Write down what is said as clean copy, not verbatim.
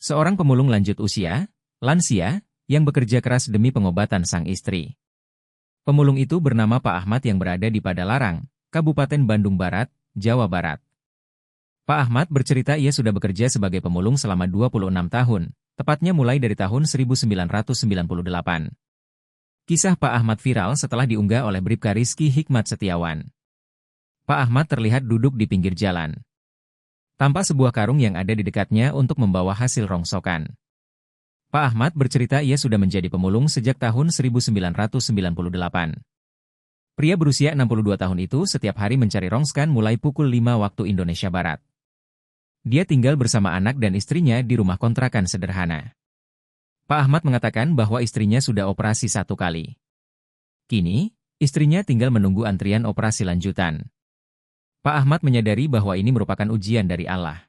Seorang pemulung lanjut usia, lansia, yang bekerja keras demi pengobatan sang istri. Pemulung itu bernama Pak Ahmad yang berada di Padalarang, Kabupaten Bandung Barat, Jawa Barat. Pak Ahmad bercerita ia sudah bekerja sebagai pemulung selama 26 tahun, tepatnya mulai dari tahun 1998. Kisah Pak Ahmad viral setelah diunggah oleh Bribka Rizky Hikmat Setiawan. Pak Ahmad terlihat duduk di pinggir jalan, tanpa sebuah karung yang ada di dekatnya untuk membawa hasil rongsokan. Pak Ahmad bercerita ia sudah menjadi pemulung sejak tahun 1998. Pria berusia 62 tahun itu setiap hari mencari rongskan mulai pukul 5 waktu Indonesia Barat. Dia tinggal bersama anak dan istrinya di rumah kontrakan sederhana. Pak Ahmad mengatakan bahwa istrinya sudah operasi 1 kali. Kini, istrinya tinggal menunggu antrian operasi lanjutan. Pak Ahmad menyadari bahwa ini merupakan ujian dari Allah.